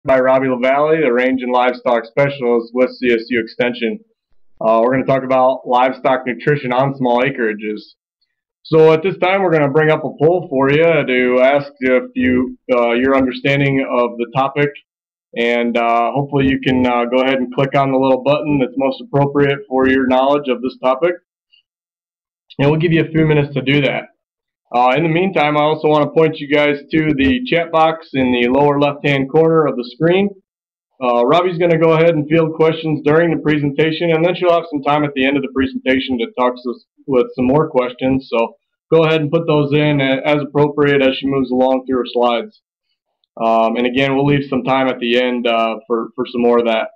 By Robbie LaValle, the Range and Livestock Specialist with CSU Extension. We're going to talk about livestock nutrition on small acreages. So at this time, we're going to bring up a poll for you to ask if your understanding of the topic, and hopefully you can go ahead and click on the little button that's most appropriate for your knowledge of this topic. And we'll give you a few minutes to do that. In the meantime, I also want to point you guys to the chat box in the lower left-hand corner of the screen. Robbie's going to go ahead and field questions during the presentation, and then she'll have some time at the end of the presentation to talk to us with some more questions. So go ahead and put those in as appropriate as she moves along through her slides. And again, we'll leave some time at the end for some more of that.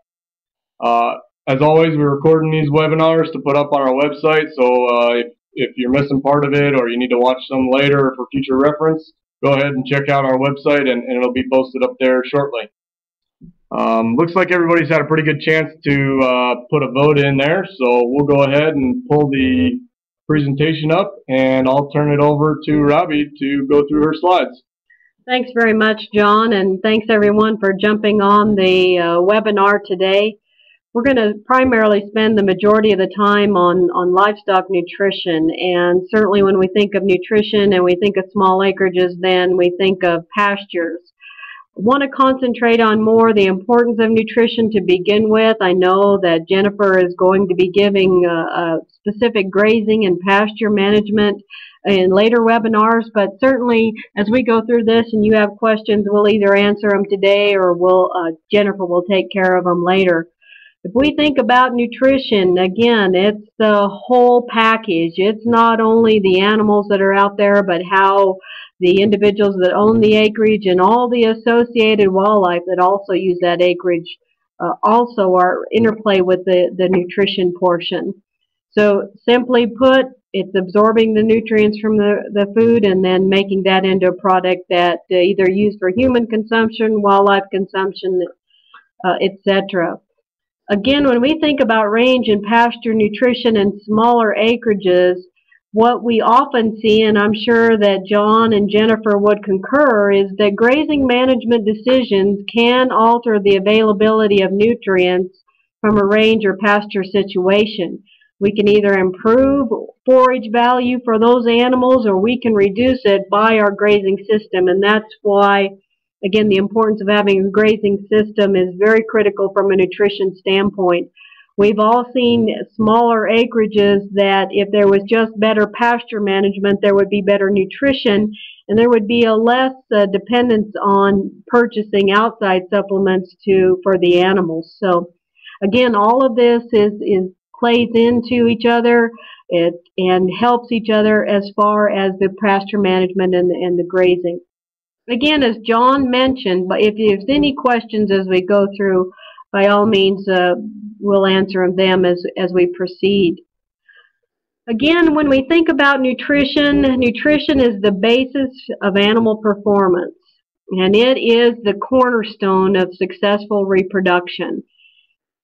As always, we're recording these webinars to put up on our website, so if you're missing part of it or you need to watch some later for future reference, go ahead and check out our website, and it'll be posted up there shortly. Looks like everybody's had a pretty good chance to put a vote in there, so we'll go ahead and pull the presentation up, and I'll turn it over to Robbie to go through her slides. Thanks very much, John, and thanks everyone for jumping on the webinar today. We're going to primarily spend the majority of the time on livestock nutrition, and certainly when we think of nutrition and we think of small acreages, then we think of pastures. I want to concentrate on more the importance of nutrition to begin with. I know that Jennifer is going to be giving specific grazing and pasture management in later webinars, but certainly as we go through this and you have questions, we'll either answer them today or Jennifer will take care of them later. If we think about nutrition, again, it's the whole package. It's not only the animals that are out there, but how the individuals that own the acreage and all the associated wildlife that also use that acreage also are interplay with the nutrition portion. So simply put, it's absorbing the nutrients from the food and then making that into a product that either used for human consumption, wildlife consumption, etc. Again, when we think about range and pasture nutrition and smaller acreages, what we often see, and I'm sure that John and Jennifer would concur, is that grazing management decisions can alter the availability of nutrients from a range or pasture situation. We can either improve forage value for those animals or we can reduce it by our grazing system, and that's why, again, the importance of having a grazing system is very critical from a nutrition standpoint. We've all seen smaller acreages that if there was just better pasture management, there would be better nutrition, and there would be a less dependence on purchasing outside supplements for the animals. So, again, all of this plays into each other and helps each other as far as the pasture management and the grazing. Again, as John mentioned, but if there's any questions as we go through, by all means, we'll answer them as we proceed. Again, when we think about nutrition, nutrition is the basis of animal performance, and it is the cornerstone of successful reproduction.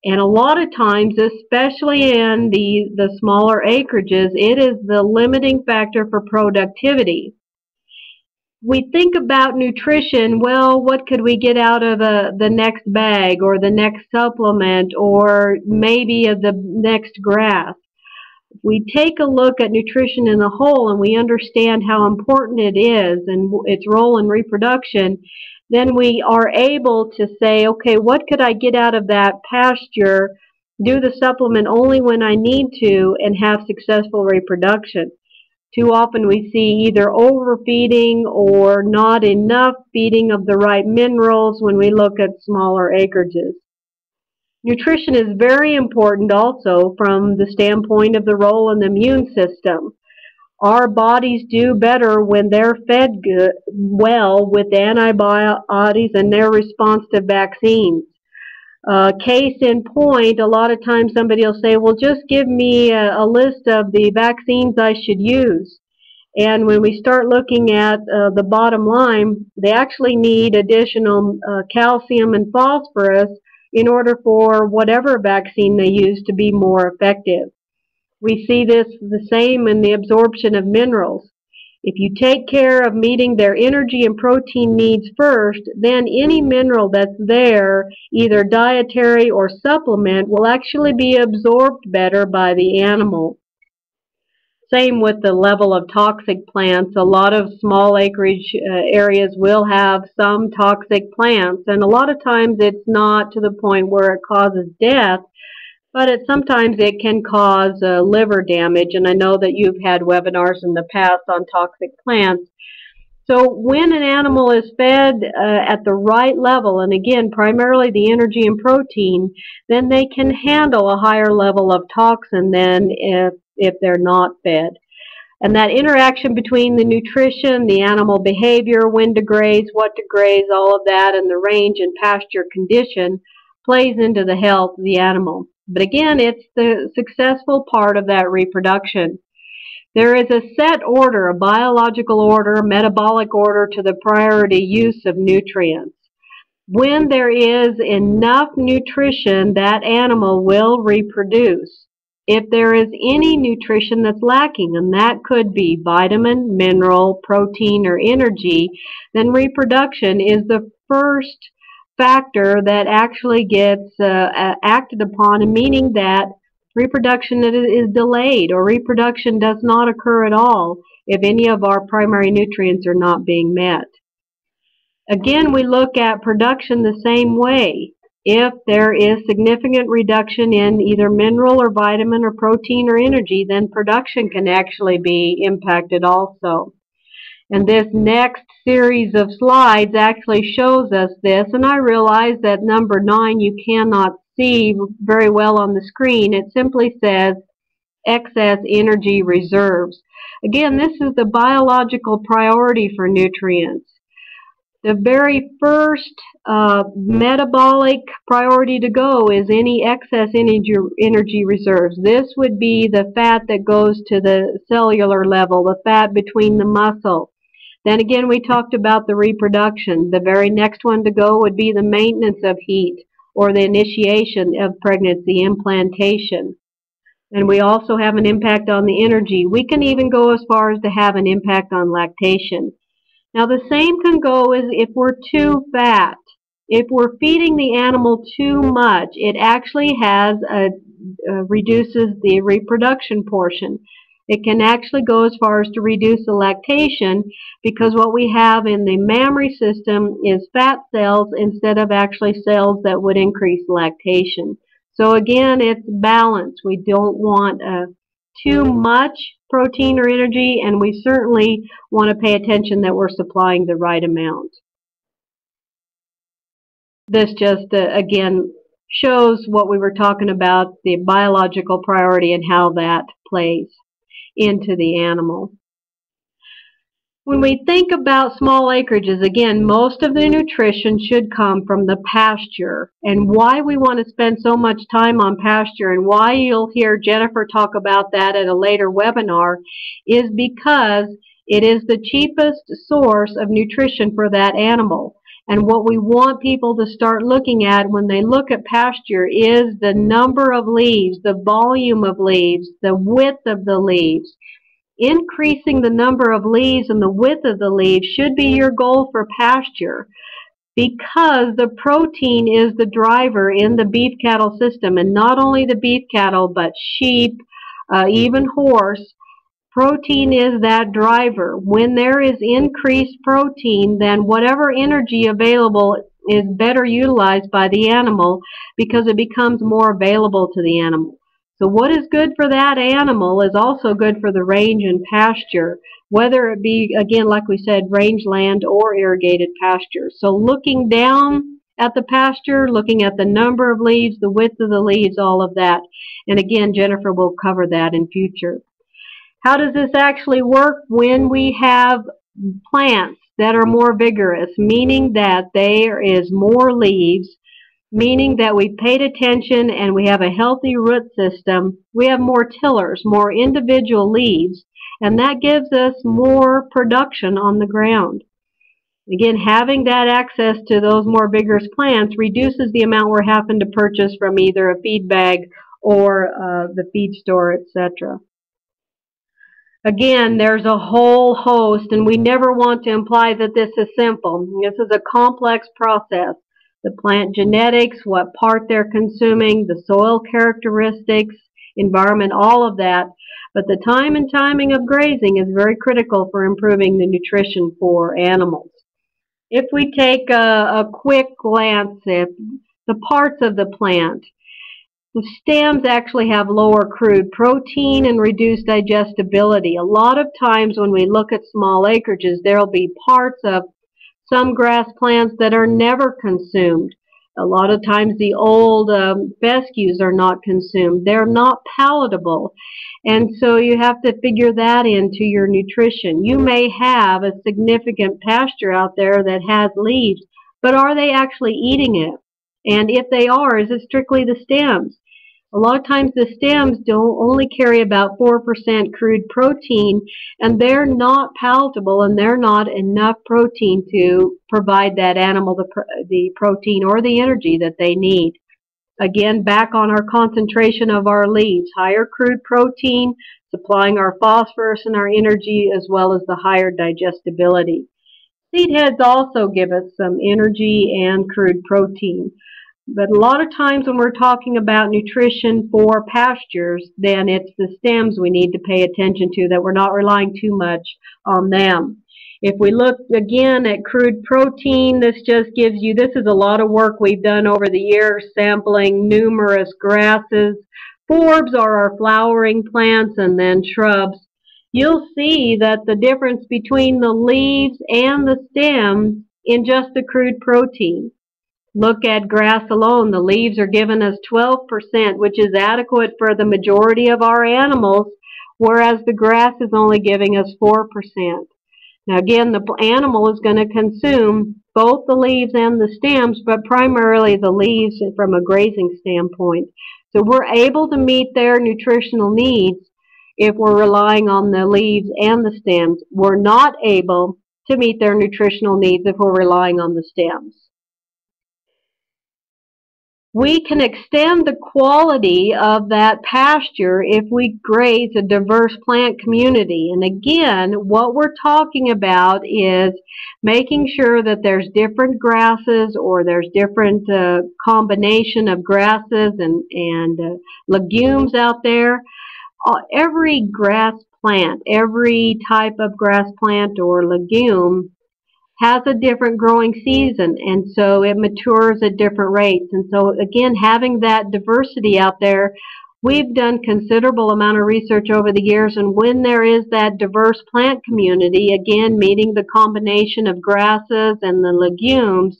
And a lot of times, especially in the smaller acreages, it is the limiting factor for productivity. We think about nutrition, well, what could we get out of the next bag or the next supplement or maybe the next grass? We take a look at nutrition in the whole and we understand how important it is and its role in reproduction, then we are able to say, okay, what could I get out of that pasture, do the supplement only when I need to, and have successful reproduction. Too often we see either overfeeding or not enough feeding of the right minerals when we look at smaller acreages. Nutrition is very important also from the standpoint of the role in the immune system. Our bodies do better when they're fed well with antibiotics and their response to vaccines. Case in point, a lot of times somebody will say, well, just give me a list of the vaccines I should use. And when we start looking at the bottom line, they actually need additional calcium and phosphorus in order for whatever vaccine they use to be more effective. We see this the same in the absorption of minerals. If you take care of meeting their energy and protein needs first, then any mineral that's there, either dietary or supplement, will actually be absorbed better by the animal. Same with the level of toxic plants. A lot of small acreage areas will have some toxic plants, and a lot of times it's not to the point where it causes death, but sometimes it can cause liver damage, and I know that you've had webinars in the past on toxic plants. So when an animal is fed at the right level, and again, primarily the energy and protein, then they can handle a higher level of toxin than if they're not fed. And that interaction between the nutrition, the animal behavior, when to graze, what to graze, all of that, and the range and pasture condition plays into the health of the animal. But again, it's the successful part of that reproduction. There is a set order, a biological order, metabolic order to the priority use of nutrients. When there is enough nutrition, that animal will reproduce. If there is any nutrition that's lacking, and that could be vitamin, mineral, protein, or energy, then reproduction is the first factor that actually gets acted upon, meaning that reproduction is delayed or reproduction does not occur at all if any of our primary nutrients are not being met. Again, we look at production the same way. If there is significant reduction in either mineral or vitamin or protein or energy, then production can actually be impacted also. And this next series of slides actually shows us this, and I realize that number 9 you cannot see very well on the screen. It simply says excess energy reserves. Again, this is the biological priority for nutrients. The very first metabolic priority to go is any excess energy reserves. This would be the fat that goes to the cellular level, the fat between the muscle. Then again, we talked about the reproduction. The very next one to go would be the maintenance of heat or the initiation of pregnancy, implantation. And we also have an impact on the energy. We can even go as far as to have an impact on lactation. Now the same can go as if we're too fat. If we're feeding the animal too much, it actually reduces the reproduction portion. It can actually go as far as to reduce the lactation because what we have in the mammary system is fat cells instead of actually cells that would increase lactation. So again, it's balance. We don't want too much protein or energy, and we certainly want to pay attention that we're supplying the right amount. This just, again, shows what we were talking about, the biological priority and how that plays into the animal. When we think about small acreages, again, most of the nutrition should come from the pasture. And why we want to spend so much time on pasture and why you'll hear Jennifer talk about that at a later webinar is because it is the cheapest source of nutrition for that animal. And what we want people to start looking at when they look at pasture is the number of leaves, the volume of leaves, the width of the leaves. Increasing the number of leaves and the width of the leaves should be your goal for pasture because the protein is the driver in the beef cattle system, and not only the beef cattle but sheep, even horse. Protein is that driver. When there is increased protein, then whatever energy available is better utilized by the animal because it becomes more available to the animal. So what is good for that animal is also good for the range and pasture, whether it be, again, like we said, rangeland or irrigated pasture. So looking down at the pasture, looking at the number of leaves, the width of the leaves, all of that. And again, Jennifer will cover that in future. How does this actually work when we have plants that are more vigorous, meaning that there is more leaves, meaning that we paid attention and we have a healthy root system? We have more tillers, more individual leaves, and that gives us more production on the ground. Again, having that access to those more vigorous plants reduces the amount we're having to purchase from either a feed bag or the feed store, etc. Again, there's a whole host, and we never want to imply that this is simple. This is a complex process. The plant genetics, what part they're consuming, the soil characteristics, environment, all of that. But the time and timing of grazing is very critical for improving the nutrition for animals. If we take a quick glance at the parts of the plant, the stems actually have lower crude protein and reduced digestibility. A lot of times when we look at small acreages, there will be parts of some grass plants that are never consumed. A lot of times the old fescues are not consumed. They're not palatable. And so you have to figure that into your nutrition. You may have a significant pasture out there that has leaves, but are they actually eating it? And if they are, is it strictly the stems? A lot of times the stems don't only carry about 4% crude protein, and they're not palatable, and they're not enough protein to provide that animal the protein or the energy that they need. Again, back on our concentration of our leaves, higher crude protein, supplying our phosphorus and our energy, as well as the higher digestibility. Seed heads also give us some energy and crude protein. But a lot of times when we're talking about nutrition for pastures, then it's the stems we need to pay attention to, that we're not relying too much on them. If we look again at crude protein, this just gives you, this is a lot of work we've done over the years, sampling numerous grasses. Forbs are our flowering plants, and then shrubs. You'll see that the difference between the leaves and the stems in just the crude protein. Look at grass alone. The leaves are giving us 12%, which is adequate for the majority of our animals, whereas the grass is only giving us 4%. Now again, the animal is going to consume both the leaves and the stems, but primarily the leaves from a grazing standpoint. So we're able to meet their nutritional needs if we're relying on the leaves and the stems. We're not able to meet their nutritional needs if we're relying on the stems. We can extend the quality of that pasture if we graze a diverse plant community. And again, what we're talking about is making sure that there's different grasses, or there's different combination of grasses and legumes out there. Every grass plant, every type of grass plant or legume has a different growing season, and so it matures at different rates. And so again, having that diversity out there, we've done considerable amount of research over the years, and when there is that diverse plant community, again meeting the combination of grasses and the legumes,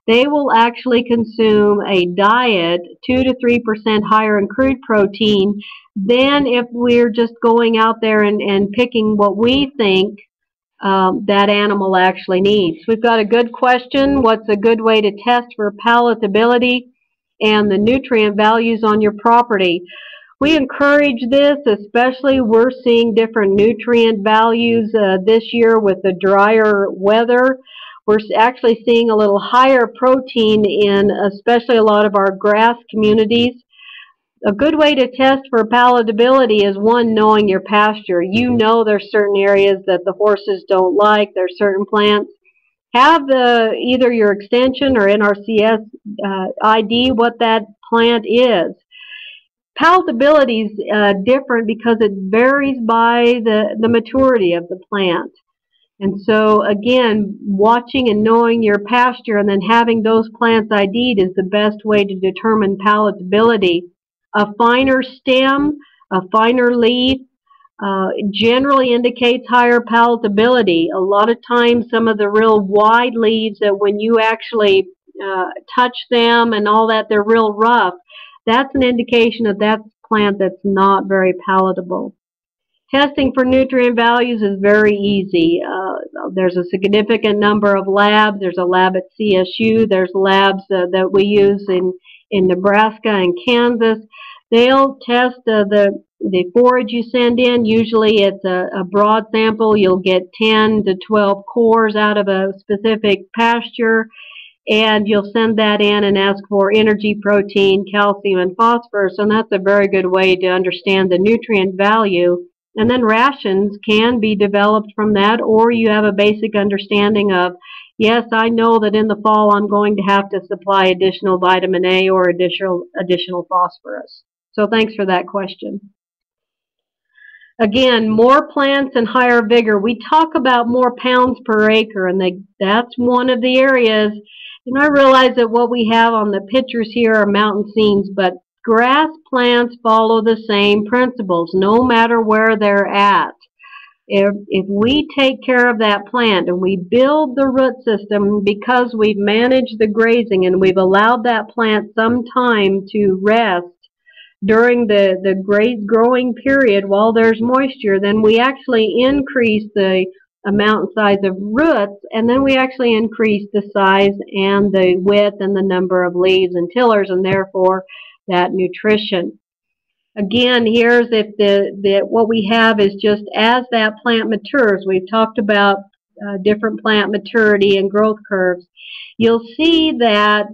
they will actually consume a diet 2 to 3% higher in crude protein than if we're just going out there and picking what we think that animal actually needs. We've got a good question. What's a good way to test for palatability and the nutrient values on your property? We encourage this, especially we're seeing different nutrient values this year with the drier weather. We're actually seeing a little higher protein in especially a lot of our grass communities. A good way to test for palatability is, one, knowing your pasture. You know there's certain areas that the horses don't like. There's certain plants. Have either your extension or NRCS ID what that plant is. Palatability is different because it varies by the maturity of the plant. And so again, watching and knowing your pasture and then having those plants ID'd is the best way to determine palatability. A finer stem, a finer leaf, generally indicates higher palatability. A lot of times some of the real wide leaves that when you actually touch them and all that, they're real rough. That's an indication that that's a plant that's not very palatable. Testing for nutrient values is very easy. There's a significant number of labs. There's a lab at CSU. There's labs that we use in Nebraska and Kansas. They'll test the forage you send in. Usually it's a broad sample. You'll get 10 to 12 cores out of a specific pasture, and you'll send that in and ask for energy, protein, calcium, and phosphorus, and that's a very good way to understand the nutrient value And then rations can be developed from that, or you have a basic understanding of, yes, I know that in the fall I'm going to have to supply additional vitamin A or additional phosphorus. So thanks for that question. Again, more plants and higher vigor. We talk about more pounds per acre, and that's one of the areas. And I realize that what we have on the pictures here are mountain scenes, but grass plants follow the same principles, no matter where they're at. If we take care of that plant and we build the root system, because we've managed the grazing and we've allowed that plant some time to rest during the great growing period while there's moisture, then we actually increase the amount and size of roots, and then we actually increase the size and the width and the number of leaves and tillers, and therefore that nutrition. Again, here's what we have is just as that plant matures. We've talked about different plant maturity and growth curves. You'll see that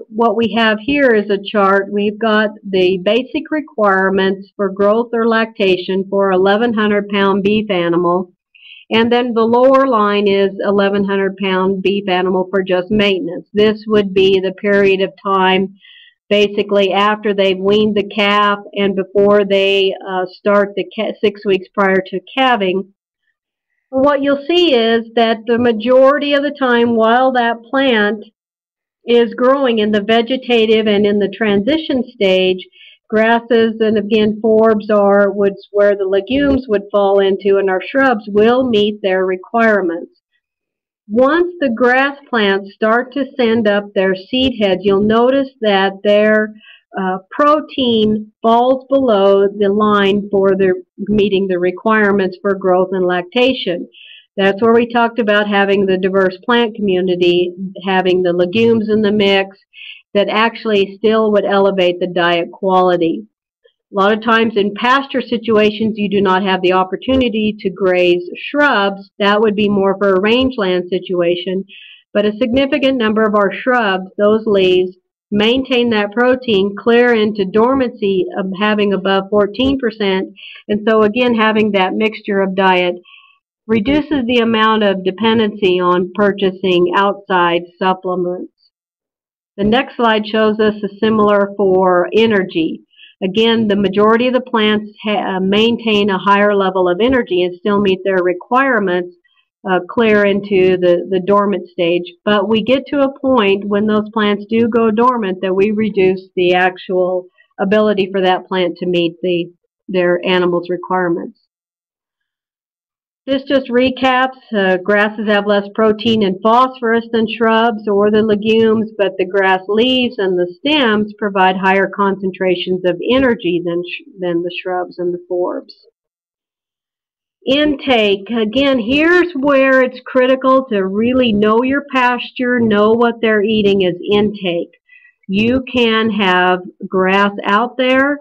what we have here is a chart. We've got the basic requirements for growth or lactation for a 1,100-pound beef animal, and then the lower line is 1,100-pound beef animal for just maintenance. This would be the period of time basically after they've weaned the calf and before they start the 6 weeks prior to calving. What you'll see is that the majority of the time while that plant is growing in the vegetative and in the transition stage, grasses and again forbs are where the legumes would fall into, and our shrubs will meet their requirements. Once the grass plants start to send up their seed heads, you'll notice that their protein falls below the line for meeting the requirements for growth and lactation. That's where we talked about having the diverse plant community, having the legumes in the mix that actually still would elevate the diet quality. A lot of times in pasture situations, you do not have the opportunity to graze shrubs. That would be more for a rangeland situation. But a significant number of our shrubs, those leaves, maintain that protein clear into dormancy of having above 14%. And so again, having that mixture of diet reduces the amount of dependency on purchasing outside supplements. The next slide shows us a similar for energy. Again, the majority of the plants maintain a higher level of energy and still meet their requirements clear into the dormant stage. But we get to a point when those plants do go dormant that we reduce the actual ability for that plant to meet their animal's requirements. This just recaps, grasses have less protein and phosphorus than shrubs or the legumes, but the grass leaves and the stems provide higher concentrations of energy than the shrubs and the forbs. Intake, again, here's where it's critical to really know your pasture, know what they're eating is intake. You can have grass out there,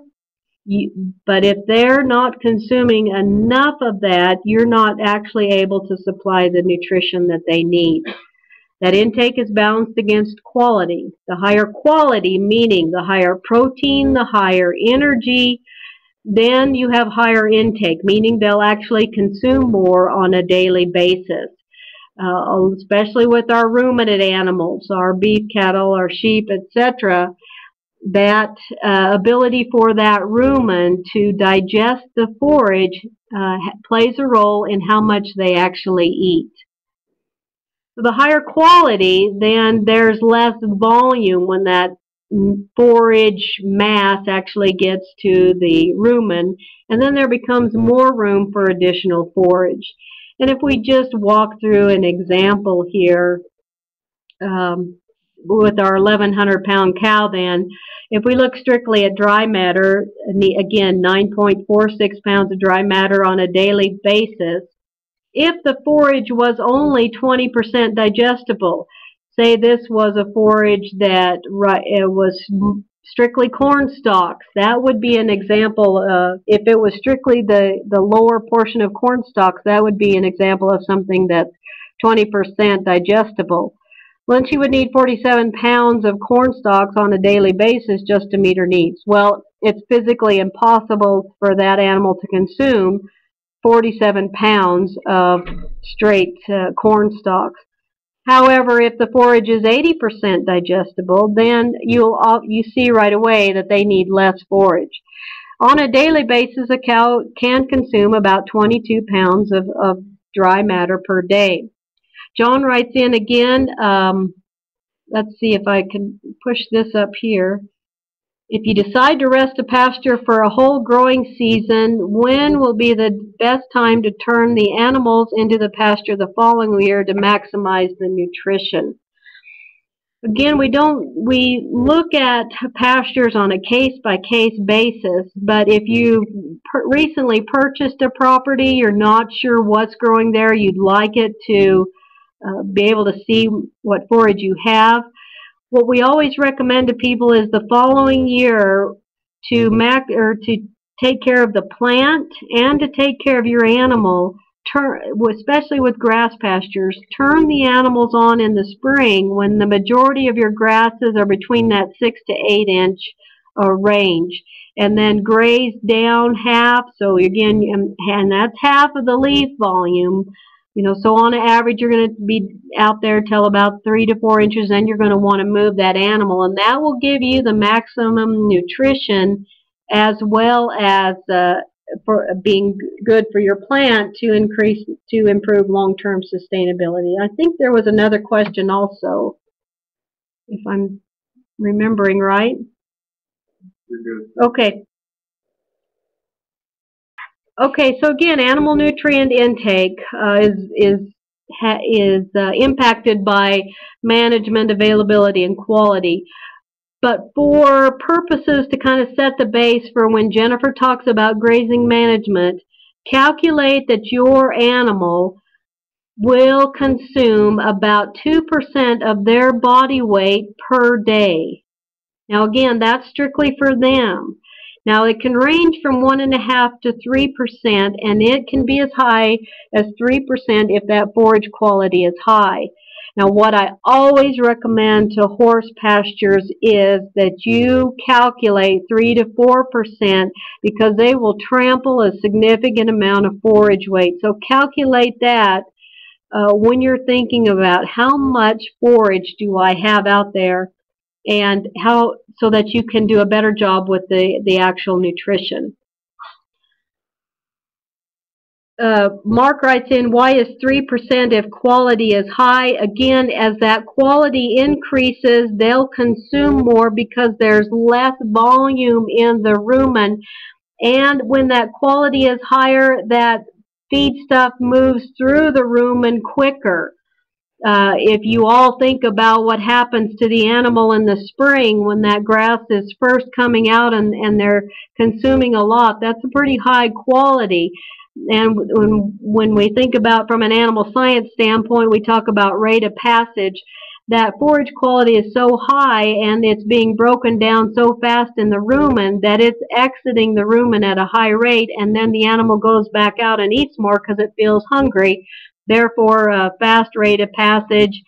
but if they're not consuming enough of that, you're not actually able to supply the nutrition that they need. That intake is balanced against quality. The higher quality, meaning the higher protein, the higher energy, then you have higher intake, meaning they'll actually consume more on a daily basis. Especially with our ruminant animals, our beef cattle, our sheep, etc., that ability for that rumen to digest the forage plays a role in how much they actually eat. So the higher quality, then there's less volume when that forage mass actually gets to the rumen, and then there becomes more room for additional forage. And if we just walk through an example here, with our 1,100-pound cow, then, if we look strictly at dry matter, again, 9.46 pounds of dry matter on a daily basis, if the forage was only 20% digestible, say this was a forage that it was strictly corn stalks, that would be an example. If it was strictly the lower portion of corn stalks, that would be an example of something that's 20% digestible. Well, she would need 47 pounds of corn stalks on a daily basis just to meet her needs. Well, it's physically impossible for that animal to consume 47 pounds of straight corn stalks. However, if the forage is 80% digestible, then you see right away that they need less forage. On a daily basis, a cow can consume about 22 pounds of dry matter per day. John writes in again, let's see if I can push this up here. If you decide to rest a pasture for a whole growing season, when will be the best time to turn the animals into the pasture the following year to maximize the nutrition? Again, we look at pastures on a case-by-case basis, but if you recently purchased a property, you're not sure what's growing there, you'd like it to be able to see what forage you have. What we always recommend to people is the following year to take care of the plant and to take care of your animal, especially with grass pastures. Turn the animals on in the spring when the majority of your grasses are between that 6 to 8 inch range, and then graze down half. So again, and that's half of the leaf volume. So on average, you're going to be out there till about 3 to 4 inches, then you're going to want to move that animal, and that will give you the maximum nutrition as well as for being good for your plant to improve long-term sustainability. I think there was another question also, if I'm remembering right. You're good. Okay. Okay, so again, animal nutrient intake is impacted by management, availability, and quality. But for purposes to kind of set the base for when Jennifer talks about grazing management, calculate that your animal will consume about 2% of their body weight per day. Now again, that's strictly for them. Now it can range from 1.5% to 3%, and it can be as high as 3% if that forage quality is high. Now what I always recommend to horse pastures is that you calculate 3 to 4% because they will trample a significant amount of forage weight. So calculate that when you're thinking about how much forage do I have out there, and so that you can do a better job with the actual nutrition. Mark writes in, why is 3% if quality is high? Again, as that quality increases, they'll consume more because there's less volume in the rumen. And when that quality is higher, that feed stuff moves through the rumen quicker. If you all think about what happens to the animal in the spring when that grass is first coming out and they're consuming a lot, that's a pretty high quality. And when we think about from an animal science standpoint, we talk about rate of passage. That forage quality is so high and it's being broken down so fast in the rumen that it's exiting the rumen at a high rate, and then the animal goes back out and eats more because it feels hungry. Therefore, a fast rate of passage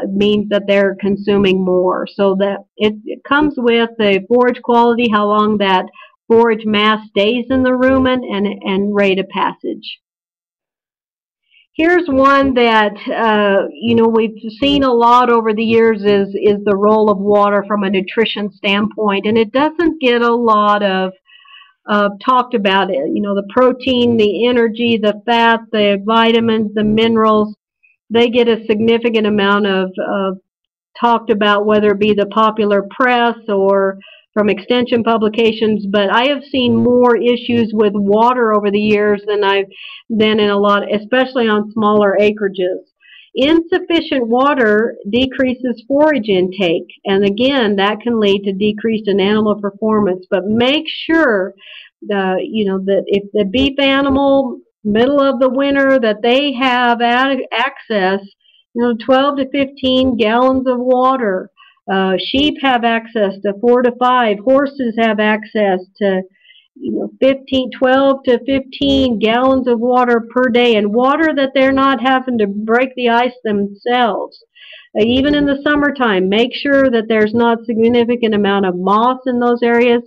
means that they're consuming more. So that it comes with the forage quality, how long that forage mass stays in the rumen, and rate of passage. Here's one that we've seen a lot over the years is the role of water from a nutrition standpoint, and it doesn't get a lot of talked about it. The protein, the energy, the fat, the vitamins, the minerals, they get a significant amount of talked about, whether it be the popular press or from extension publications. But I have seen more issues with water over the years than in a lot, especially on smaller acreages. Insufficient water decreases forage intake, and again, that can lead to decreased in animal performance. But make sure that if the beef animal, middle of the winter, that they have access, 12 to 15 gallons of water. Sheep have access to 4 to 5. Horses have access to 12 to 15 gallons of water per day, and water that they're not having to break the ice themselves. Even in the summertime, make sure that there's not significant amount of moss in those areas.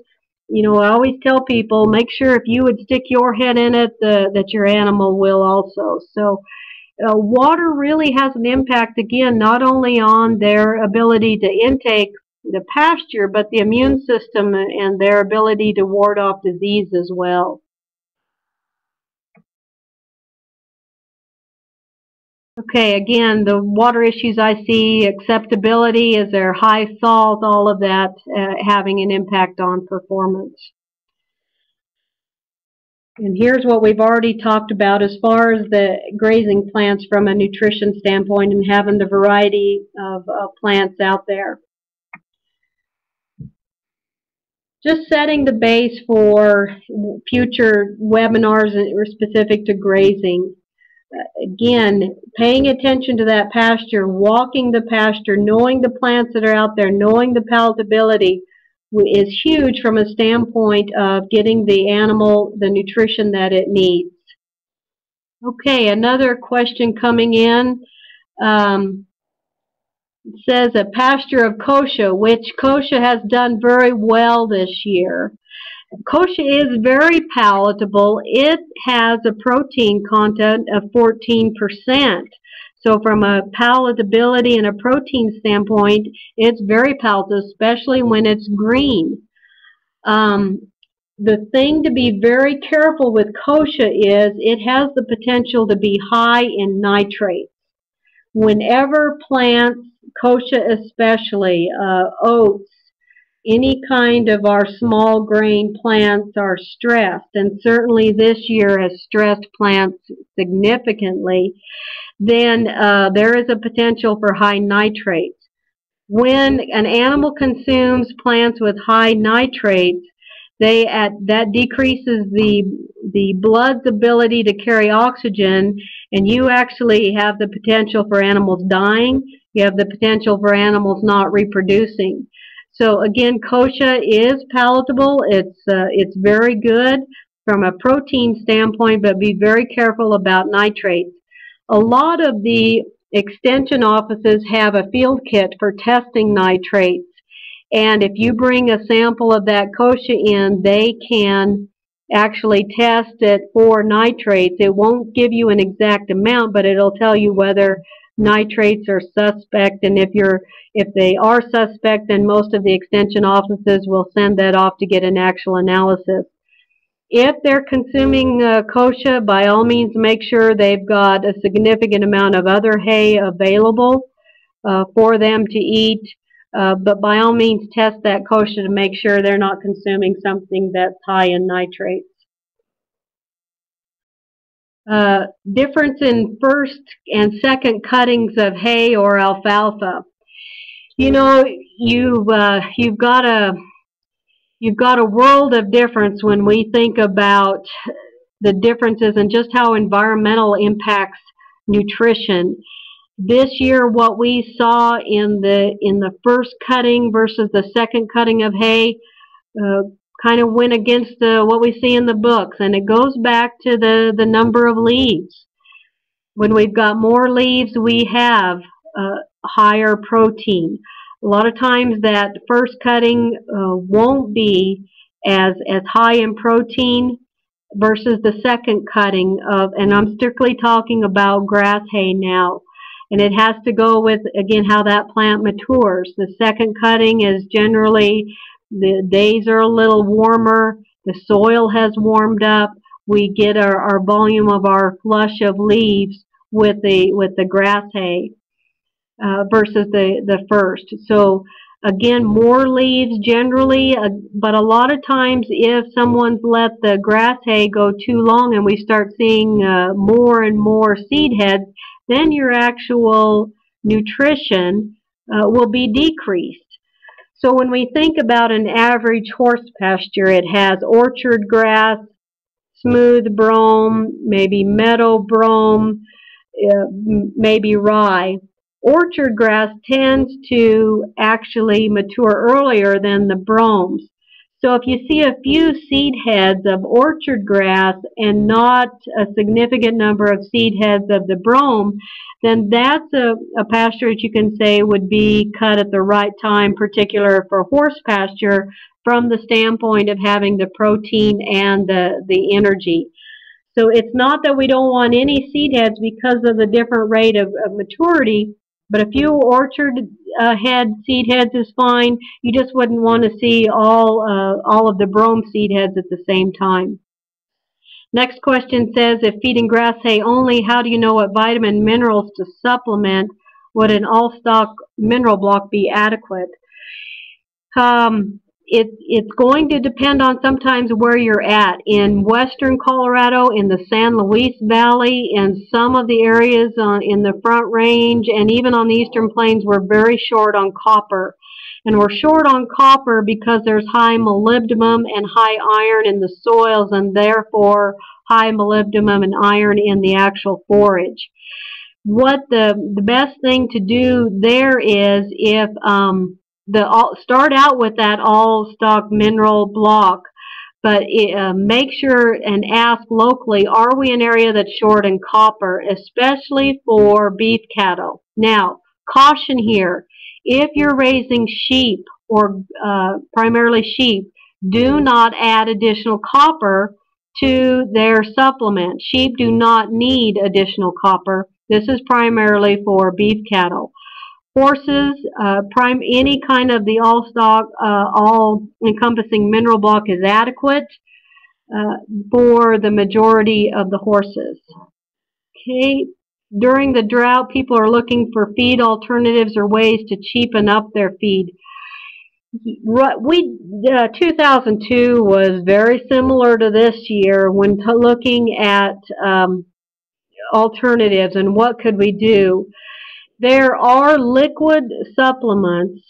you know, I always tell people, make sure if you would stick your head in it, that your animal will also. So water really has an impact, again, not only on their ability to intake the pasture, but the immune system and their ability to ward off disease as well. Okay, again, the water issues I see, acceptability, is there high salt, all of that having an impact on performance. And here's what we've already talked about as far as the grazing plants from a nutrition standpoint and having the variety of plants out there. Just setting the base for future webinars specific to grazing. Again, paying attention to that pasture, walking the pasture, knowing the plants that are out there, knowing the palatability is huge from a standpoint of getting the animal the nutrition that it needs. Okay, another question coming in. It says a pasture of Kosha, which Kosha has done very well this year. Kosha is very palatable. It has a protein content of 14%. So from a palatability and a protein standpoint, it's very palatable, especially when it's green. The thing to be very careful with Kosha is it has the potential to be high in nitrates. Whenever plants, Kosha especially, oats, any kind of our small grain plants are stressed, and certainly this year has stressed plants significantly, then there is a potential for high nitrates. When an animal consumes plants with high nitrates, that decreases the blood's ability to carry oxygen, and you actually have the potential for animals dying. You have the potential for animals not reproducing. So again, Kosha is palatable. It's very good from a protein standpoint, but be very careful about nitrates. A lot of the extension offices have a field kit for testing nitrates. And if you bring a sample of that Kosha in, they can actually test it for nitrates. It won't give you an exact amount, but it'll tell you whether nitrates are suspect. And if they are suspect, then most of the extension offices will send that off to get an actual analysis. If they're consuming Kosha, by all means make sure they've got a significant amount of other hay available for them to eat. But by all means test that Kosha to make sure they're not consuming something that's high in nitrates. Difference in first and second cuttings of hay or alfalfa. You know, you've got a world of difference when we think about the differences and just how environmental impacts nutrition. This year, what we saw in the first cutting versus the second cutting of hay kind of went against what we see in the books, and it goes back to the number of leaves. When we've got more leaves, we have higher protein. A lot of times that first cutting won't be as high in protein versus the second cutting of, and I'm strictly talking about grass hay now. And it has to go with, again, how that plant matures. The second cutting is generally, the days are a little warmer, the soil has warmed up, we get our volume of our flush of leaves with the grass hay versus the first. So again, more leaves generally, but a lot of times if someone's let the grass hay go too long and we start seeing more and more seed heads, then your actual nutrition will be decreased. So when we think about an average horse pasture, it has orchard grass, smooth brome, maybe meadow brome, maybe rye. Orchard grass tends to actually mature earlier than the bromes. So if you see a few seed heads of orchard grass and not a significant number of seed heads of the brome, then that's a pasture that you can say would be cut at the right time, particular for horse pasture, from the standpoint of having the protein and the energy. So it's not that we don't want any seed heads because of the different rate of maturity, but a few orchard seed heads is fine. You just wouldn't want to see all of the brome seed heads at the same time. Next question says, if feeding grass hay only, how do you know what vitamin minerals to supplement? Would an all-stock mineral block be adequate? It's going to depend on sometimes where you're at. In western Colorado, in the San Luis Valley, and some of the areas in the Front Range, and even on the Eastern Plains, we're very short on copper. And we're short on copper because there's high molybdenum and high iron in the soils, and therefore high molybdenum and iron in the actual forage. What the best thing to do there is, if start out with that all-stock mineral block, but make sure and ask locally, are we an area that's short in copper, especially for beef cattle? Now, caution here, if you're raising sheep or primarily sheep, do not add additional copper to their supplement. Sheep do not need additional copper. This is primarily for beef cattle. Horses, any kind of the all-stock, all-encompassing mineral block is adequate for the majority of the horses. Okay, during the drought, people are looking for feed alternatives or ways to cheapen up their feed. 2002 was very similar to this year when looking at alternatives and what could we do. There are liquid supplements,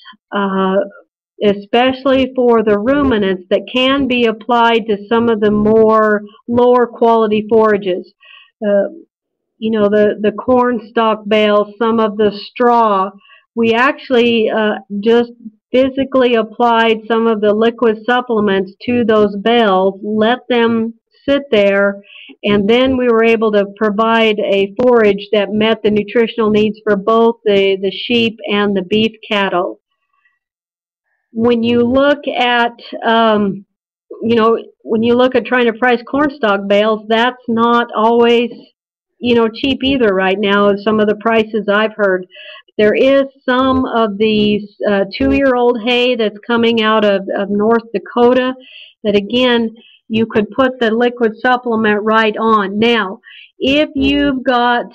especially for the ruminants, that can be applied to some of the more lower quality forages. You know, the corn stalk bales, some of the straw. We actually just physically applied some of the liquid supplements to those bales, let them sit there, and then we were able to provide a forage that met the nutritional needs for both the sheep and the beef cattle. When you look at, when you look at trying to price cornstalk bales, that's not always, cheap either right now, some of the prices I've heard. There is some of these 2-year-old hay that's coming out of North Dakota that, again, you could put the liquid supplement right on. Now, if you've got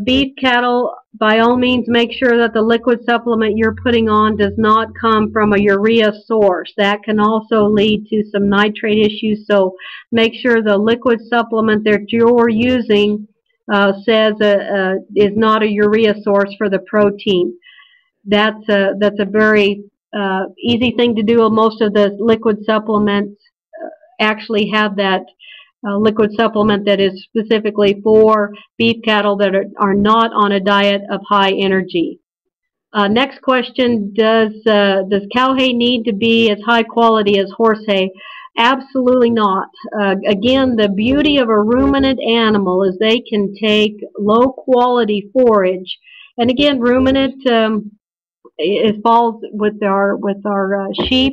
beef cattle, by all means make sure that the liquid supplement you're putting on does not come from a urea source. That can also lead to some nitrate issues, so make sure the liquid supplement that you're using says is not a urea source for the protein. That's a very easy thing to do. Most of the liquid supplements actually have that liquid supplement that is specifically for beef cattle that are not on a diet of high energy. Next question, does cow hay need to be as high quality as horse hay? Absolutely not. Again, the beauty of a ruminant animal is they can take low quality forage, and again, ruminant it falls with our sheep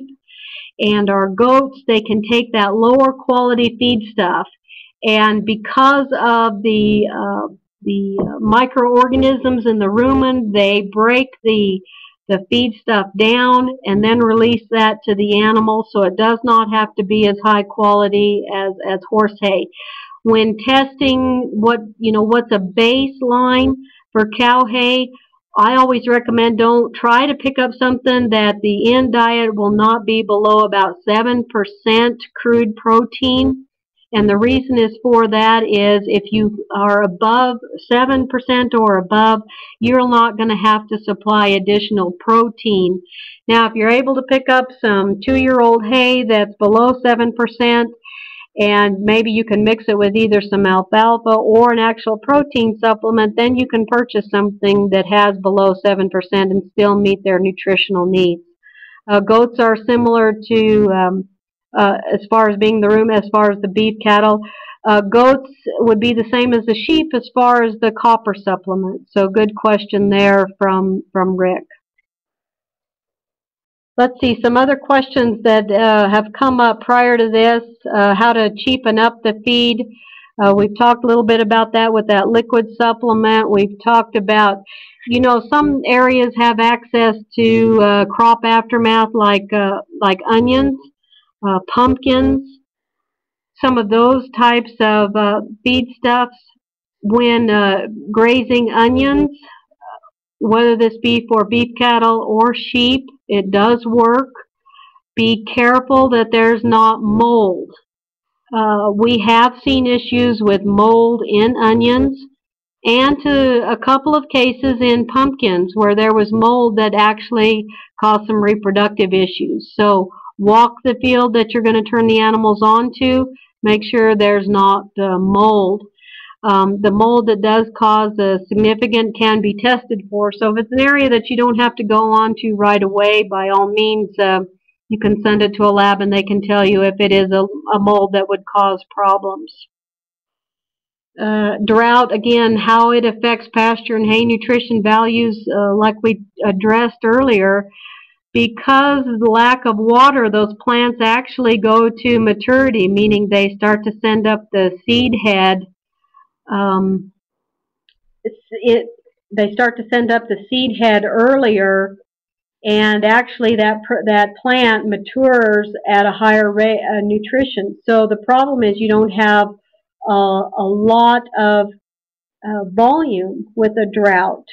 and our goats. They can take that lower quality feed stuff, and because of the microorganisms in the rumen, they break the feed stuff down and then release that to the animal, so it does not have to be as high quality as horse hay. When testing what's a baseline for cow hay, I always recommend don't try to pick up something that the end diet will not be below about 7% crude protein. And the reason is for that is if you are above 7% or above, you're not going to have to supply additional protein. Now, if you're able to pick up some 2-year-old hay that's below 7%, and maybe you can mix it with either some alfalfa or an actual protein supplement, then you can purchase something that has below 7% and still meet their nutritional needs. Goats are similar to as far as being the rumen, as far as the beef cattle. Goats would be the same as the sheep as far as the copper supplement. So good question there from Rick. Let's see, some other questions that have come up prior to this, how to cheapen up the feed. We've talked a little bit about that with that liquid supplement. We've talked about, you know, some areas have access to crop aftermath like onions, pumpkins, some of those types of feedstuffs. When grazing onions, whether this be for beef cattle or sheep, it does work. Be careful that there's not mold. We have seen issues with mold in onions, and to a couple of cases in pumpkins where there was mold that actually caused some reproductive issues. So walk the field that you're going to turn the animals onto. Make sure there's not mold. The mold that does cause a significant can be tested for. So if it's an area that you don't have to go on to right away, by all means, you can send it to a lab and they can tell you if it is a mold that would cause problems. Drought, again, how it affects pasture and hay nutrition values, like we addressed earlier. Because of the lack of water, those plants actually go to maturity, meaning they start to send up the seed head. They start to send up the seed head earlier, and actually that plant matures at a higher rate of nutrition. So the problem is you don't have a lot of volume with a drought.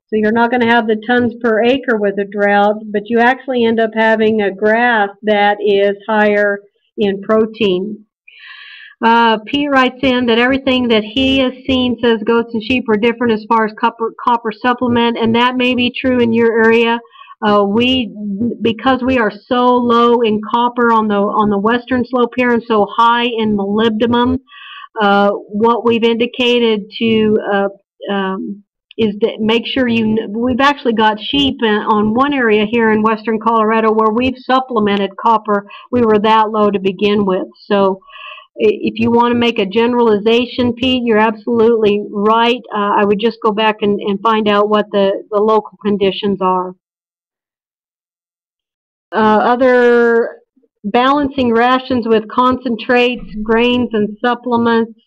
So you're not going to have the tons per acre with a drought, but you actually end up having a grass that is higher in protein. Pete writes in that everything that he has seen says goats and sheep are different as far as copper supplement, and that may be true in your area. Because we are so low in copper on the western slope here and so high in molybdenum, what we've indicated to is that make sure we've actually got sheep on one area here in western Colorado where we've supplemented copper. We were that low to begin with. So if you want to make a generalization, Pete, you're absolutely right. I would just go back and find out what the local conditions are. Other balancing rations with concentrates, grains, and supplements.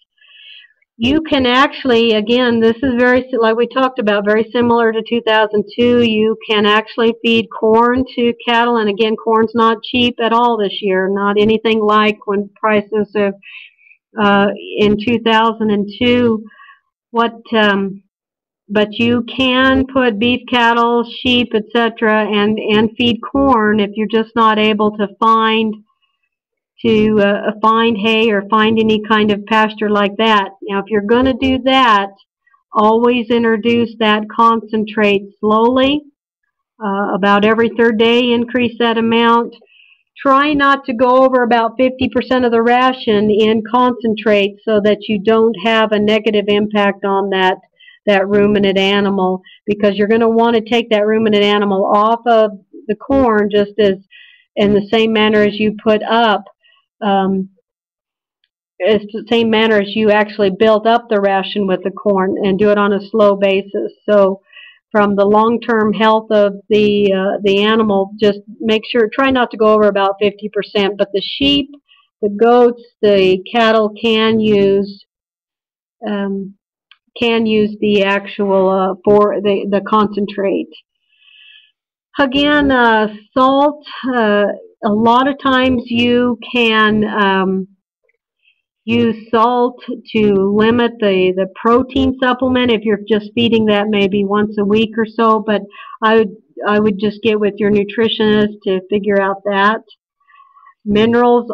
You can actually, again, this is very, like we talked about, very similar to 2002. You can actually feed corn to cattle, and again, corn's not cheap at all this year, not anything like when prices of in 2002. But you can put beef cattle, sheep, etc., and feed corn if you're just not able to find hay or find any kind of pasture like that. Now, if you're going to do that, always introduce that concentrate slowly. About every third day, increase that amount. Try not to go over about 50% of the ration in concentrate so that you don't have a negative impact on that ruminant animal, because you're going to want to take that ruminant animal off of the corn just as in the same manner as you put up, it's the same manner as you actually build up the ration with the corn, and do it on a slow basis. So from the long-term health of the animal, just make sure, try not to go over about 50%, but the sheep, the goats, the cattle can use the actual for the concentrate. Again, salt. A lot of times you can use salt to limit the protein supplement if you're just feeding that maybe once a week or so. But I would just get with your nutritionist to figure out that. Minerals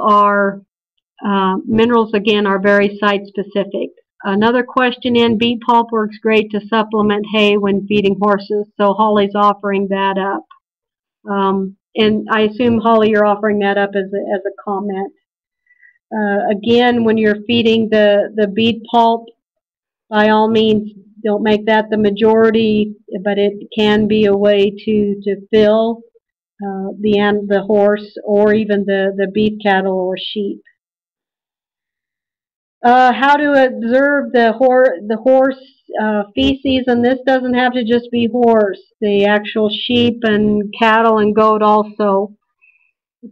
again are very site specific. Another question in, beet pulp works great to supplement hay when feeding horses, so Holly's offering that up. And I assume, Holly, you're offering that up as a comment. Again, when you're feeding the beet pulp, by all means, don't make that the majority, but it can be a way to fill the horse or even the beef cattle or sheep. How to observe the horse feces, and this doesn't have to just be horse. The actual sheep and cattle and goat also.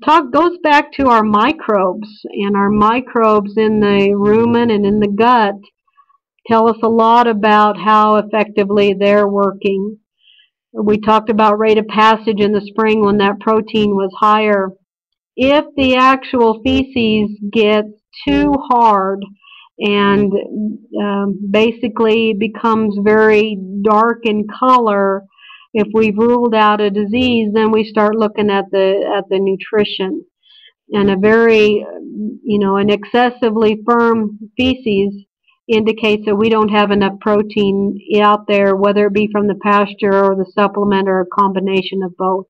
Talk goes back to our microbes, and our microbes in the rumen and in the gut tell us a lot about how effectively they're working. We talked about rate of passage in the spring when that protein was higher. If the actual feces gets too hard and basically becomes very dark in color, if we've ruled out a disease, then we start looking at the nutrition. And a very, an excessively firm feces indicates that we don't have enough protein out there, whether it be from the pasture or the supplement or a combination of both.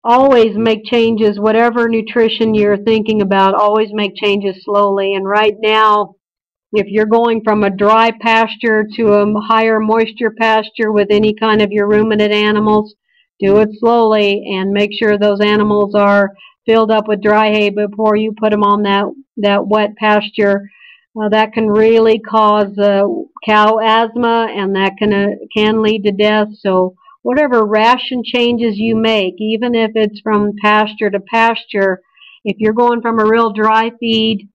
Always make changes, whatever nutrition you're thinking about, always make changes slowly. And right now, if you're going from a dry pasture to a higher moisture pasture with any kind of your ruminant animals, do it slowly and make sure those animals are filled up with dry hay before you put them on that wet pasture. That can really cause cow asthma, and that can lead to death. So whatever ration changes you make, even if it's from pasture to pasture, if you're going from a real dry feed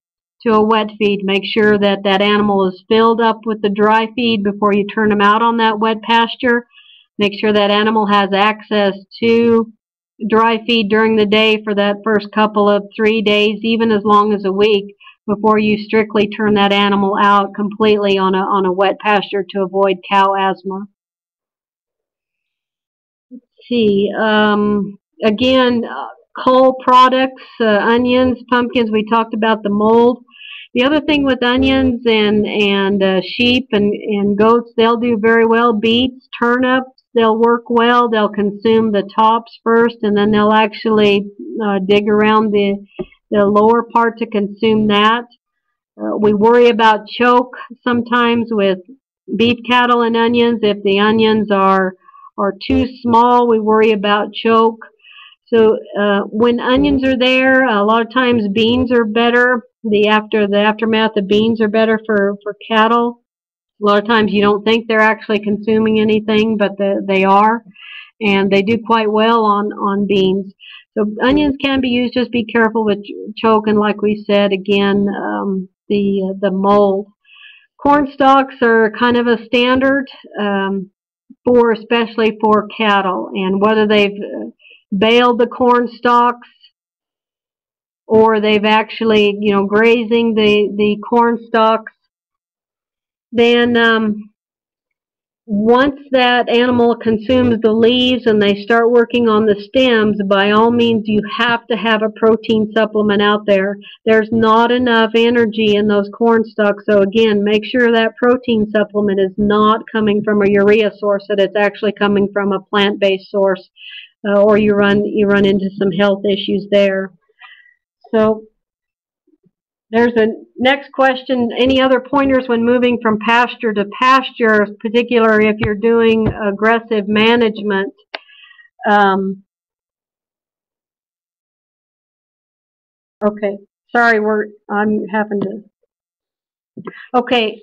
to a wet feed, make sure that that animal is filled up with the dry feed before you turn them out on that wet pasture. Make sure that animal has access to dry feed during the day for that first couple of 3 days, even as long as a week, before you strictly turn that animal out completely on a wet pasture to avoid cow asthma. Let's see. Again, cull products, onions, pumpkins, we talked about the mold. The other thing with onions and sheep and goats, they'll do very well. Beets, turnips, they'll work well. They'll consume the tops first, and then they'll actually dig around the lower part to consume that. We worry about choke sometimes with beef cattle and onions. If the onions are too small, we worry about choke. So when onions are there, a lot of times beans are better. The aftermath of beans are better for cattle. A lot of times you don't think they're actually consuming anything, but they are, and they do quite well on beans. So onions can be used. Just be careful with choke, and like we said again, the mold. Corn stalks are kind of a standard especially for cattle, and whether they've baled the corn stalks or they've actually, grazing the corn stalks, then once that animal consumes the leaves and they start working on the stems, by all means you have to have a protein supplement out there. There's not enough energy in those corn stalks, so again, make sure that protein supplement is not coming from a urea source, that it's actually coming from a plant-based source, or you run into some health issues there. So there's a next question. Any other pointers when moving from pasture to pasture, particularly if you're doing aggressive management? Okay, sorry, I'm having to. Okay,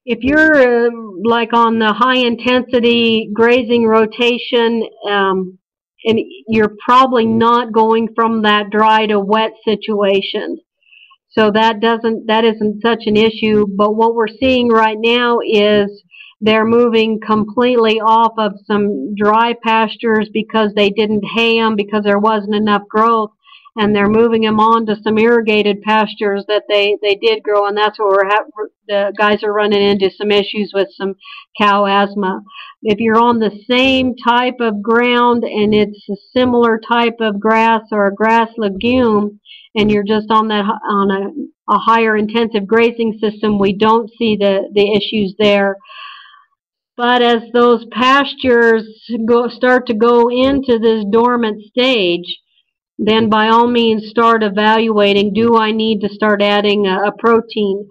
if you're like on the high intensity grazing rotation, and you're probably not going from that dry to wet situation. So that isn't such an issue, but what we're seeing right now is they're moving completely off of some dry pastures because they didn't hay them because there wasn't enough growth, and they're moving them on to some irrigated pastures that they did grow, and that's where the guys are running into some issues with some cow asthma. If you're on the same type of ground and it's a similar type of grass or a grass legume, and you're just on a higher intensive grazing system, we don't see the issues there. But as those pastures start to go into this dormant stage, then by all means start evaluating, do I need to start adding a protein?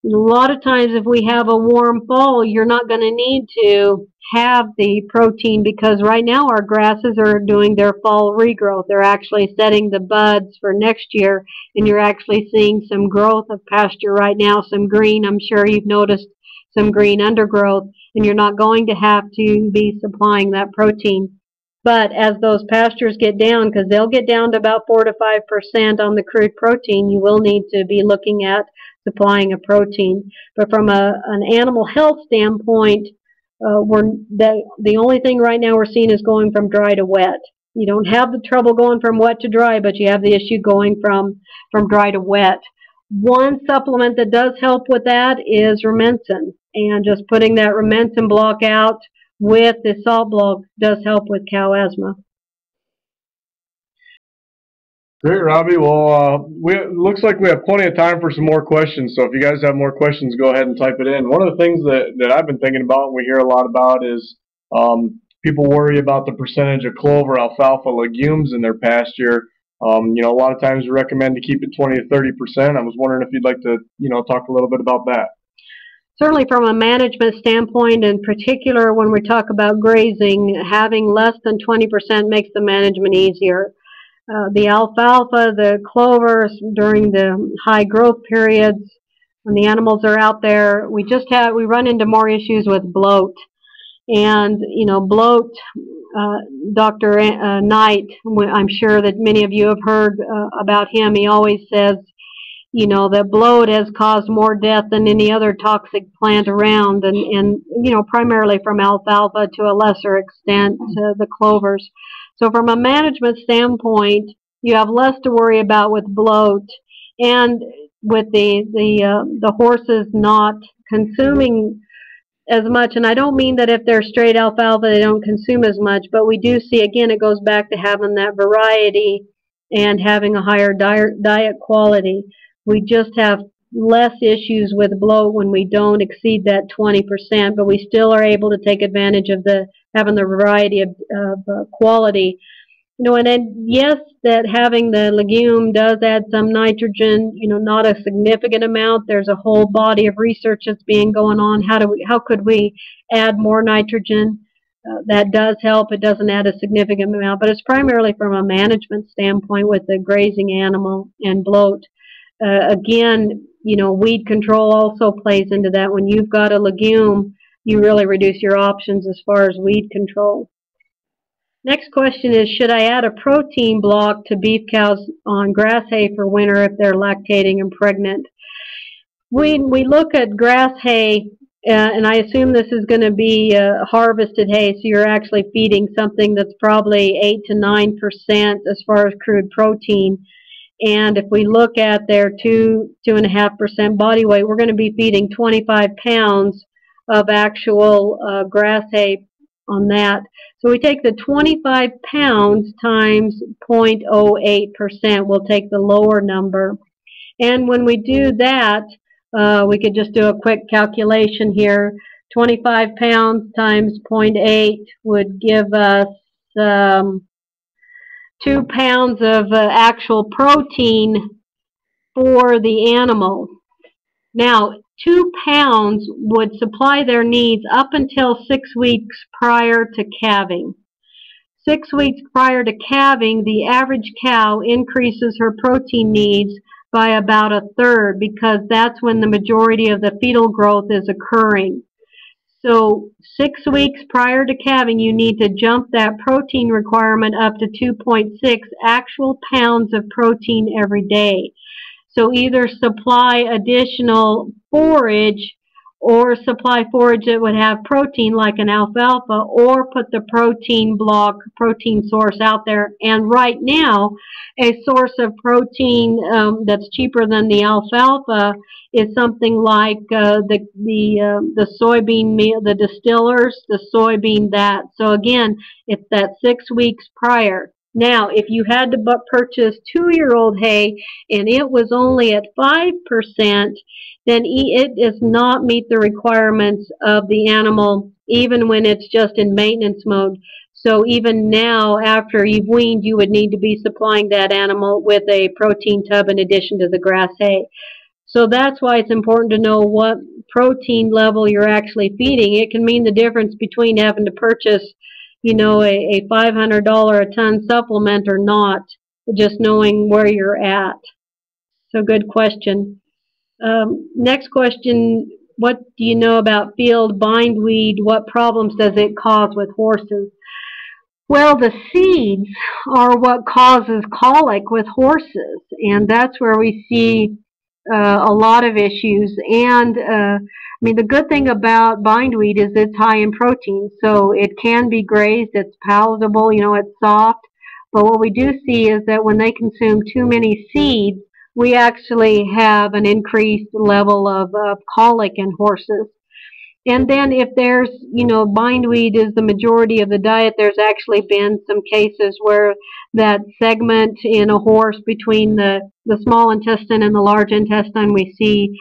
A lot of times if we have a warm fall, you're not going to need to have the protein, because right now our grasses are doing their fall regrowth. They're actually setting the buds for next year, and you're actually seeing some growth of pasture right now, some green. I'm sure you've noticed some green undergrowth, and you're not going to have to be supplying that protein. But as those pastures get down, because they'll get down to about 4 to 5% on the crude protein, you will need to be looking at supplying a protein. But from an animal health standpoint, the only thing right now we're seeing is going from dry to wet. You don't have the trouble going from wet to dry, but you have the issue going from dry to wet. One supplement that does help with that is Rumensin, and just putting that Rumensin block out with the salt block does help with cow asthma. Great, Robbie. Well, it looks like we have plenty of time for some more questions. So if you guys have more questions, go ahead and type it in. One of the things that I've been thinking about, and we hear a lot about, is people worry about the percentage of clover, alfalfa, legumes in their pasture. You know, a lot of times we recommend to keep it 20 to 30%. I was wondering if you'd like to, talk a little bit about that. Certainly from a management standpoint, in particular when we talk about grazing, having less than 20% makes the management easier. The alfalfa, the clovers during the high growth periods, when the animals are out there, we run into more issues with bloat. And, bloat, Dr. Knight, I'm sure that many of you have heard about him. He always says, that bloat has caused more death than any other toxic plant around, and primarily from alfalfa, to a lesser extent the clovers. So from a management standpoint, you have less to worry about with bloat, and with the horses not consuming as much. And I don't mean that if they're straight alfalfa they don't consume as much, but we do see, again, it goes back to having that variety and having a higher diet quality. We just have less issues with bloat when we don't exceed that 20%, but we still are able to take advantage of having the variety of quality. And then, yes, that having the legume does add some nitrogen, not a significant amount. There's a whole body of research that's being going on. How could we add more nitrogen? That does help. It doesn't add a significant amount, but it's primarily from a management standpoint with the grazing animal and bloat. Again, weed control also plays into that. When you've got a legume, you really reduce your options as far as weed control. Next question is, should I add a protein block to beef cows on grass hay for winter if they're lactating and pregnant? We look at grass hay, and I assume this is going to be harvested hay, so you're actually feeding something that's probably 8 to 9% as far as crude protein. And if we look at their 2.5% body weight, we're going to be feeding 25 pounds of actual grass hay on that. So we take the 25 pounds times 0.08%. We'll take the lower number. And when we do that, we could just do a quick calculation here. 25 pounds times 0.8 would give us 2 pounds of actual protein for the animal. Now, 2 pounds would supply their needs up until 6 weeks prior to calving. 6 weeks prior to calving, the average cow increases her protein needs by about a third, because that's when the majority of the fetal growth is occurring. So 6 weeks prior to calving, you need to jump that protein requirement up to 2.6 actual pounds of protein every day. So either supply additional forage or supply forage that would have protein like an alfalfa, or put the protein source out there. And right now, a source of protein that's cheaper than the alfalfa is something like the soybean meal, the distillers, the soybean that. So again, it's that 6 weeks prior. Now, if you had to purchase 2-year-old hay and it was only at 5%, then it does not meet the requirements of the animal, even when it's just in maintenance mode. So even now, after you've weaned, you would need to be supplying that animal with a protein tub in addition to the grass hay. So that's why it's important to know what protein level you're actually feeding. It can mean the difference between having to purchase, a $500 a ton supplement or not, just knowing where you're at. So good question. Next question, what do you know about field bindweed? What problems does it cause with horses? Well, the seeds are what causes colic with horses, and that's where we see a lot of issues. And the good thing about bindweed is it's high in protein, so it can be grazed. It's palatable, it's soft. But what we do see is that when they consume too many seeds, we actually have an increased level of colic in horses. And then if there's, bindweed is the majority of the diet, there's actually been some cases where that segment in a horse between the small intestine and the large intestine, we see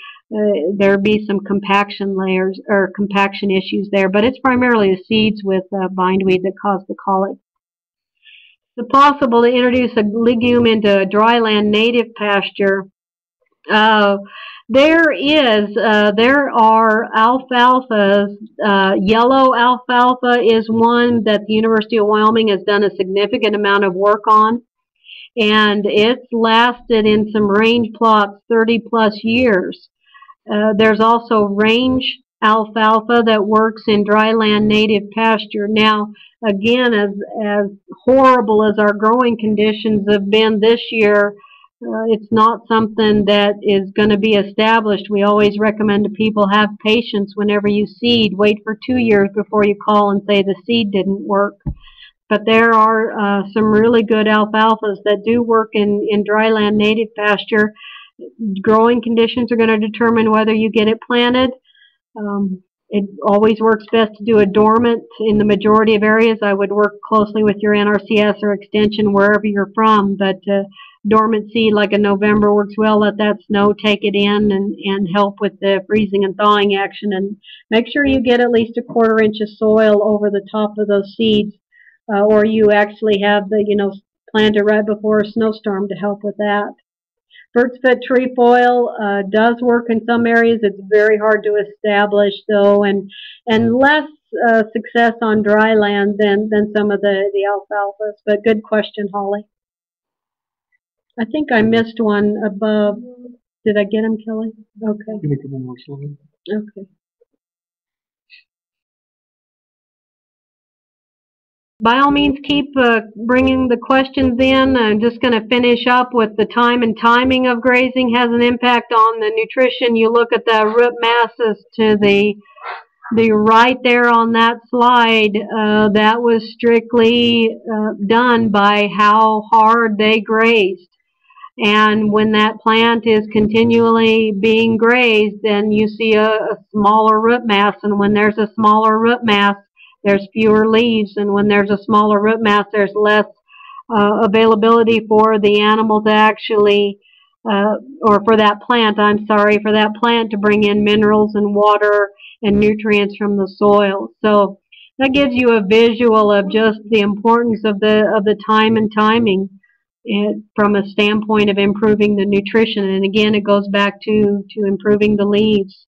there be some compaction layers or compaction issues there. But it's primarily the seeds with bindweed that cause the colic. It's possible to introduce a legume into a dryland native pasture. There are alfalfas. Yellow alfalfa is one that the University of Wyoming has done a significant amount of work on, and it's lasted in some range plots 30 plus years. There's also range alfalfa that works in dryland native pasture. Now, again, as horrible as our growing conditions have been this year, it's not something that is going to be established. We always recommend to people have patience whenever you seed. Wait for 2 years before you call and say the seed didn't work. But there are some really good alfalfas that do work in dryland native pasture. Growing conditions are going to determine whether you get it planted. It always works best to do a dormant in the majority of areas. I would work closely with your NRCS or extension wherever you're from, but dormant seed like a November works well. Let that snow take it in and help with the freezing and thawing action, and make sure you get at least a 1/4 inch of soil over the top of those seeds, or you actually have the planted right before a snowstorm to help with that. Bird's foot trefoil does work in some areas. It's very hard to establish, though, and less success on dry land than some of the alfalfas. But good question, Holly. I think I missed one above. Did I get him, Kelly? Okay. Give me a couple more slides. Okay. By all means, keep bringing the questions in. I'm just going to finish up with the time and timing of grazing has an impact on the nutrition. You look at the root masses to the right there on that slide. That was strictly done by how hard they grazed. And when that plant is continually being grazed, then you see a smaller root mass. And when there's a smaller root mass, there's fewer leaves, and when there's a smaller root mass, there's less availability for the animal to actually, or for that plant to bring in minerals and water and nutrients from the soil. So that gives you a visual of just the importance of the time and timing from a standpoint of improving the nutrition. And again, it goes back to improving the leaves.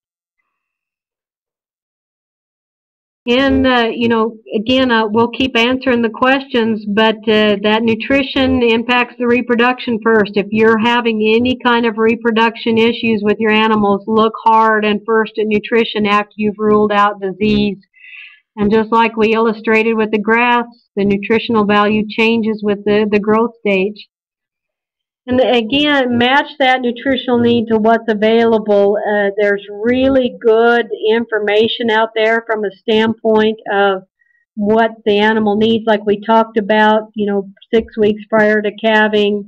And, again, we'll keep answering the questions, but that nutrition impacts the reproduction first. If you're having any kind of reproduction issues with your animals, look hard and first at nutrition after you've ruled out disease. And just like we illustrated with the graphs, the nutritional value changes with the growth stage. And again, match that nutritional need to what's available. There's really good information out there from a standpoint of what the animal needs, like we talked about, 6 weeks prior to calving,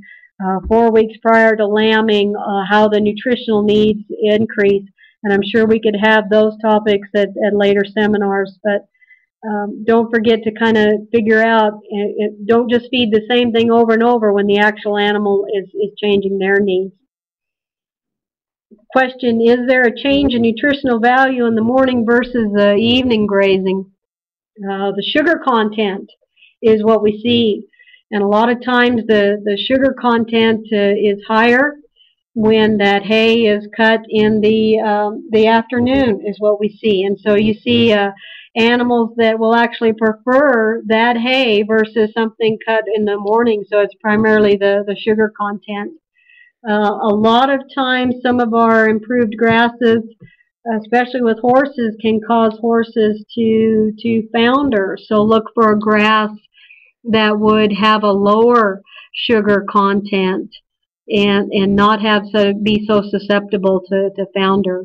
4 weeks prior to lambing, how the nutritional needs increase. And I'm sure we could have those topics at later seminars, but don't forget to kind of figure out, don't just feed the same thing over and over when the actual animal is changing their needs. Question, is there a change in nutritional value in the morning versus the evening grazing? The sugar content is what we see. And a lot of times the sugar content is higher when that hay is cut in the afternoon is what we see. And so you see animals that will actually prefer that hay versus something cut in the morning. So it's primarily the sugar content. A lot of times, some of our improved grasses, especially with horses, can cause horses to founder. So look for a grass that would have a lower sugar content and not have be so susceptible to founder.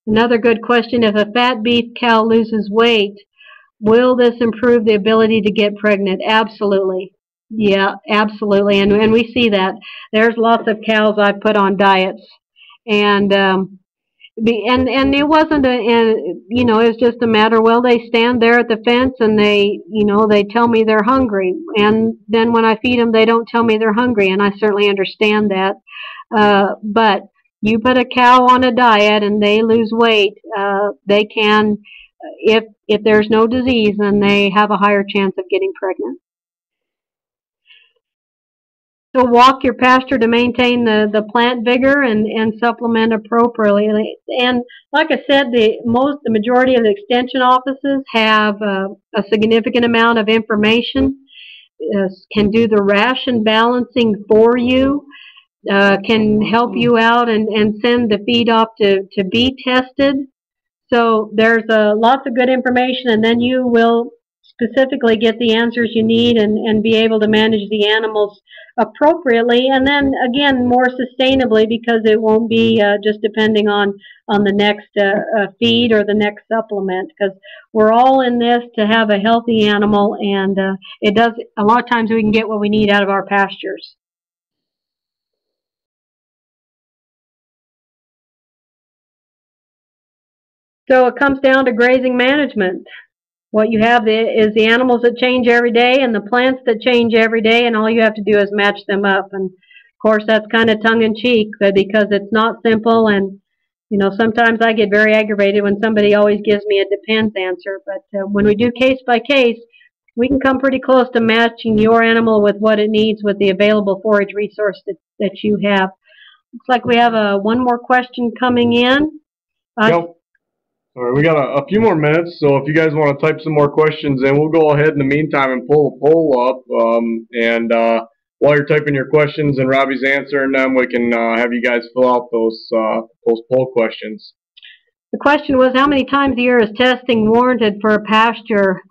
Another good question, if a fat beef cow loses weight, will this improve the ability to get pregnant? Absolutely. Yeah, absolutely. And we see that. There's lots of cows I've put on diets. And and it wasn't it was just a matter, well, they stand there at the fence and they tell me they're hungry, and then when I feed them they don't tell me they're hungry, and I certainly understand that. But you put a cow on a diet and they lose weight, they can, if there's no disease, then they have a higher chance of getting pregnant. So walk your pasture to maintain the plant vigor and supplement appropriately. And like I said, the majority of the extension offices have a significant amount of information, can do the ration balancing for you, can help you out and send the feed off to be tested. So there's lots of good information, and then you will specifically get the answers you need and be able to manage the animals appropriately, and then again more sustainably, because it won't be just depending on the next feed or the next supplement, because we're all in this to have a healthy animal, and it does, a lot of times we can get what we need out of our pastures. So it comes down to grazing management. What you have is the animals that change every day and the plants that change every day, and all you have to do is match them up. And of course, that's kind of tongue-in-cheek, because it's not simple. And sometimes I get very aggravated when somebody always gives me a depends answer. But when we do case by case, we can come pretty close to matching your animal with what it needs with the available forage resource that you have. Looks like we have one more question coming in. Yep. All right, we got a few more minutes, so if you guys want to type some more questions in, we'll go ahead in the meantime and pull a poll up. While you're typing your questions and Robbie's answering them, we can have you guys fill out those poll questions. The question was, how many times a year is testing warranted for a pasture?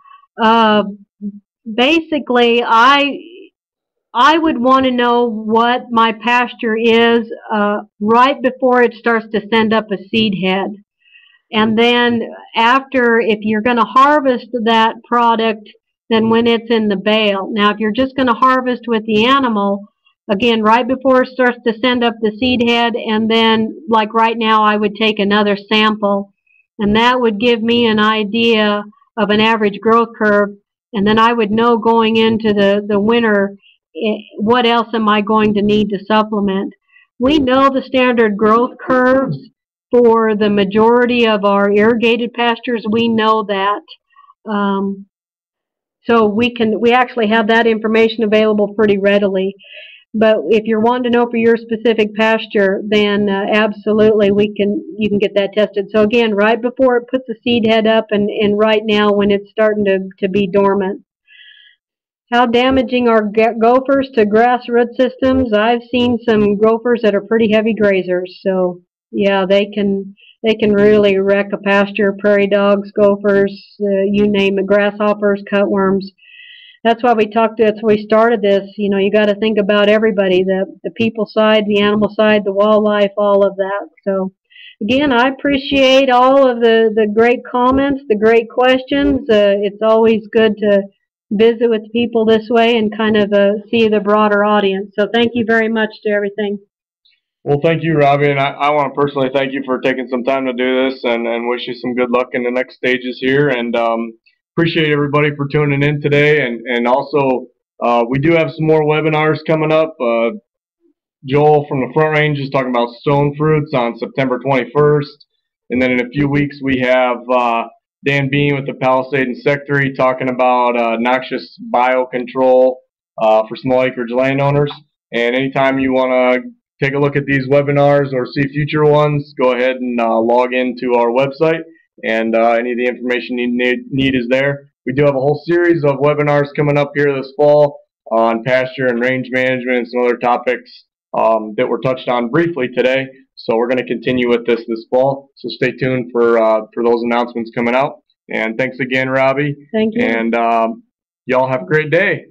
Basically, I would want to know what my pasture is right before it starts to send up a seed head. And then after, if you're going to harvest that product, then when it's in the bale. Now, if you're just going to harvest with the animal, again, right before it starts to send up the seed head, and then, like right now, I would take another sample, and that would give me an idea of an average growth curve, and then I would know going into the winter, what else am I going to need to supplement. We know the standard growth curves for the majority of our irrigated pastures. We know that. So we actually have that information available pretty readily. But if you're wanting to know for your specific pasture, then absolutely you can get that tested. So again, right before it puts the seed head up, and right now when it's starting to be dormant. How damaging are gophers to grass root systems? I've seen some gophers that are pretty heavy grazers. So yeah, they can really wreck a pasture. Prairie dogs, gophers, you name it, grasshoppers, cutworms. That's why we started this. You got to think about everybody, the people side, the animal side, the wildlife, all of that. So again, I appreciate all of the great comments, the great questions. It's always good to visit with people this way and kind of see the broader audience. So thank you very much to everything. Well, thank you, Robbie, and I want to personally thank you for taking some time to do this, and wish you some good luck in the next stages here, and appreciate everybody for tuning in today, and also we do have some more webinars coming up. Joel from the Front Range is talking about stone fruits on September 21st, and then in a few weeks we have Dan Bean with the Palisade Insectary talking about noxious biocontrol for small acreage landowners. And anytime you want to take a look at these webinars or see future ones, go ahead and log into our website, and any of the information you need is there. We do have a whole series of webinars coming up here this fall on pasture and range management and some other topics that were touched on briefly today. So we're going to continue with this fall. So stay tuned for those announcements coming out. And thanks again, Robbie. Thank you. And y'all have a great day.